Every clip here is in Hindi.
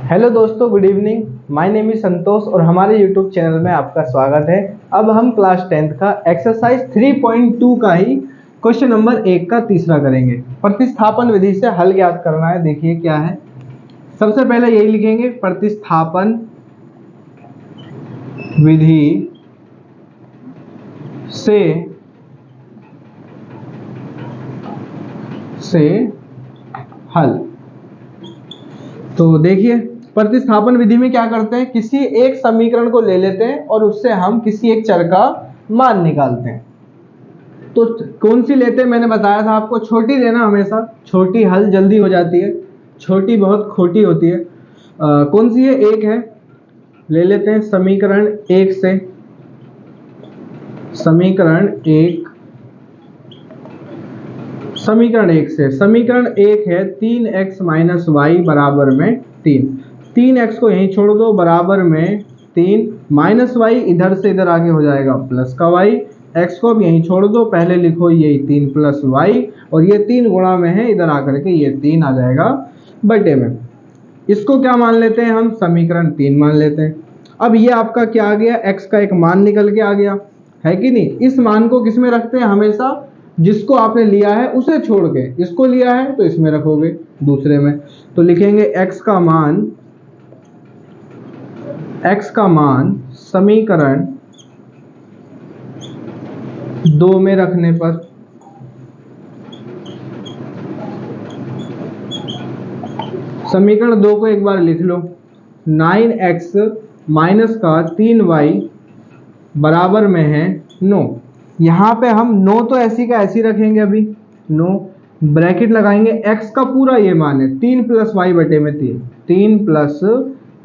हेलो दोस्तों, good evening. My name is Santosh और हमारे यूट्यूब चैनल में आपका स्वागत है। अब हम क्लास 10th का एक्सरसाइज 3.2 का ही क्वेश्चन नंबर 1 का तीसरा करेंगे। प्रतिस्थापन विधि से हल ज्ञात करना है। देखिए क्या है, सबसे पहले यही लिखेंगे, प्रतिस्थापन विधि से हल। तो देखिए, प्रतिस्थापन विधि में क्या करते हैं, किसी एक समीकरण को ले लेते हैं और उससे हम किसी एक चर का मान निकालते हैं। तो कौन सी लेते हैं, मैंने बताया था आपको, छोटी लेना हमेशा, छोटी हल जल्दी हो जाती है, छोटी बहुत खोटी होती है। कौन सी है, एक है, ले लेते हैं समीकरण एक से। समीकरण एक है 3x माइनस वाई बराबर में 3x को यहीं छोड़ दो, बराबर में 3 माइनस वाई इधर से इधर आगे हो जाएगा प्लस का वाई, x को भी यहीं छोड़ दो, पहले लिखो यही 3 प्लस वाई और ये 3 गुणा में है, इधर आकर के ये 3 आ जाएगा बटे में। इसको क्या मान लेते हैं हम, समीकरण 3 मान लेते हैं। अब ये आपका क्या आ गया, x का एक मान निकल के आ गया है कि नहीं। इस मान को किस में रखते हैं, हमेशा जिसको आपने लिया है उसे छोड़ के, इसको लिया है तो इसमें रखोगे दूसरे में। तो लिखेंगे x का मान समीकरण 2 में रखने पर, समीकरण 2 को एक बार लिख लो, 9x माइनस का 3y बराबर में है 9। यहाँ पे हम 9 तो ऐसी का ऐसी रखेंगे, अभी 9 ब्रैकेट लगाएंगे, x का पूरा ये मान है 3 प्लस वाई बटे में 3 प्लस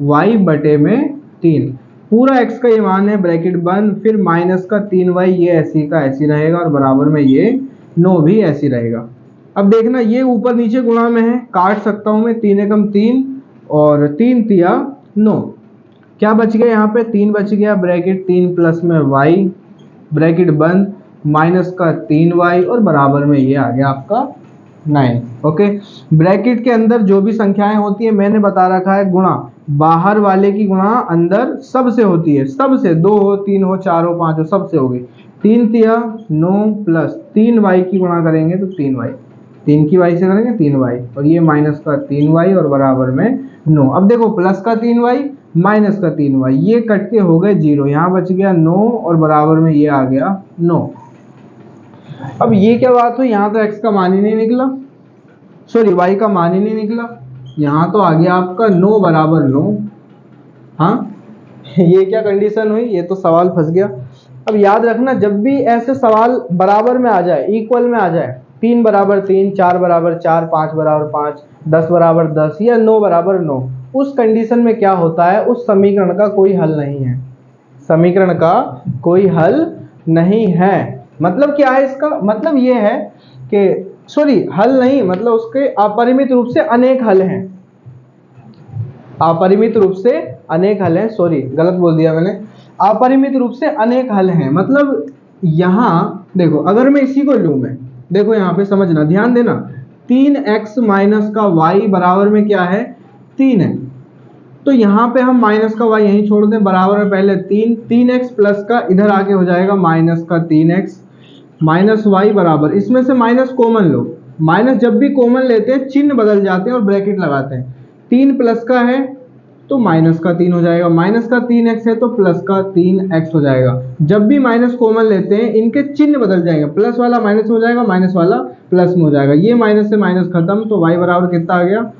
वाई बटे में 3, पूरा x का ये मान है, ब्रैकेट बंद, फिर माइनस का 3y, ये ऐसी का ऐसी रहेगा और बराबर में ये 9 भी ऐसी रहेगा। अब देखना, ये ऊपर नीचे गुणा में है, काट सकता हूं मैं, 3 एकम 3 और 3 तिया 9, क्या बच गया यहाँ पे, 3 बच गया, ब्रैकेट 3 प्लस में y ब्रैकेट बंद, माइनस का 3y और बराबर में ये आ गया आपका 9। ओके, ब्रैकेट के अंदर जो भी संख्याएं होती है मैंने बता रखा है, गुणा बाहर वाले की गुणा अंदर सबसे होती है, सबसे, 2 हो 3 हो 4 हो 5 हो, सबसे हो गई। 3 तिया 9 प्लस 3y की गुणा करेंगे तो 3y, 3 की y से करेंगे 3y और ये माइनस का 3y और बराबर में 9। अब देखो, प्लस का 3y माइनस का 3y, ये कट के हो गए 0, यहाँ बच गया 9 और बराबर में ये आ गया 9। अब ये क्या बात हुई, यहाँ तो x का मान ही नहीं निकला, सॉरी y का मान ही नहीं निकला, यहाँ तो आ गया आपका 9 बराबर 9। हाँ, ये क्या कंडीशन हुई, ये तो सवाल फंस गया। अब याद रखना, जब भी ऐसे सवाल बराबर में आ जाए, इक्वल में आ जाए, 3 बराबर 3, 4 बराबर 4, 5 बराबर 5, 10 बराबर 10 या 9 बराबर 9, उस कंडीशन में क्या होता है, उस समीकरण का कोई हल नहीं है, समीकरण का कोई हल नहीं है। मतलब क्या है, इसका मतलब ये है कि, सॉरी हल नहीं, मतलब उसके अपरिमित रूप से अनेक हल हैं, अपरिमित रूप से अनेक हल हैं, सॉरी गलत बोल दिया मैंने, अपरिमित रूप से अनेक हल हैं। मतलब यहाँ देखो, अगर मैं इसी को लूं, मैं देखो यहाँ पे समझना, ध्यान देना, 3x माइनस का y बराबर में क्या है, 3 है, तो यहाँ पे हम माइनस का y यहीं छोड़ दें, बराबर में पहले 3x प्लस का इधर आके हो जाएगा माइनस का 3x माइनस y बराबर, इसमें से माइनस कॉमन लो, माइनस जब भी कॉमन लेते हैं चिन्ह बदल जाते हैं और ब्रैकेट लगाते हैं, 3 प्लस का है तो माइनस का 3 हो जाएगा, माइनस का 3x है तो प्लस का 3x हो जाएगा। जब भी माइनस कॉमन लेते हैं इनके चिन्ह बदल जाएंगे, प्लस वाला माइनस हो जाएगा, माइनस वाला प्लस में हो जाएगा, ये माइनस से माइनस खत्म, तो y बराबर कितना आ गया,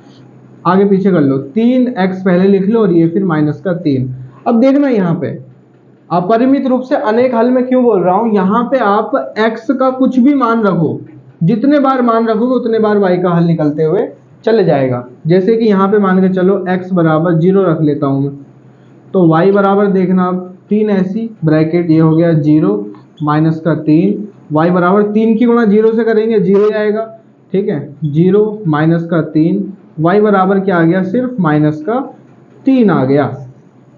आगे पीछे कर लो, 3x पहले लिख लो और ये फिर माइनस का 3। अब देखना, यहाँ पे अपरिमित रूप से अनेक हल में क्यों बोल रहा हूं, यहाँ पे आप x का कुछ भी मान रखो, जितने बार मान रखोगे उतने बार y का हल निकलते हुए चले जाएगा। जैसे कि यहाँ पे मान के चलो x बराबर 0 रख लेता हूं मैं, तो y बराबर देखना, अब 3 ऐसी ब्रैकेट, ये हो गया 0 माइनस का 3, y बराबर 3 की गुणा 0 से करेंगे 0 आएगा, ठीक है, 0 माइनस का 3, y बराबर क्या आ गया, सिर्फ माइनस का 3 आ गया।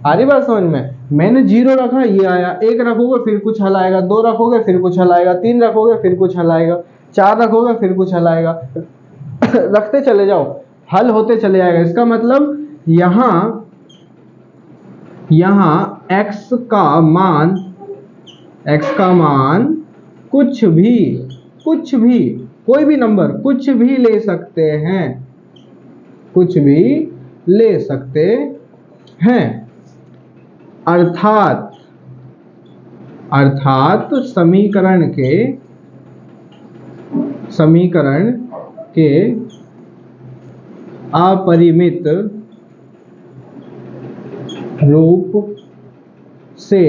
आ रही बात समझ में, मैंने 0 रखा ये आया, 1 रखोगे फिर कुछ हल आएगा, 2 रखोगे फिर कुछ हल आएगा, 3 रखोगे फिर कुछ हल आएगा, 4 रखोगे फिर कुछ हल आएगा, रखते चले जाओ, हल होते चले जाएगा। इसका मतलब यहाँ x का मान कुछ भी कोई भी नंबर कुछ भी ले सकते हैं, अर्थात समीकरण के अपरिमित रूप से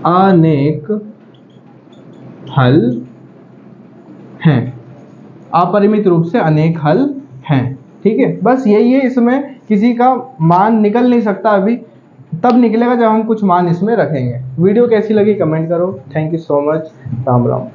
अनेक हल हैं। अपरिमित रूप से अनेक हल हैं। ठीक है, बस यही है। इसमें किसी का मान निकल नहीं सकता, अभी तब निकलेगा जब हम कुछ मान इसमें रखेंगे। वीडियो कैसी लगी कमेंट करो। Thank you so much. Ram Ram.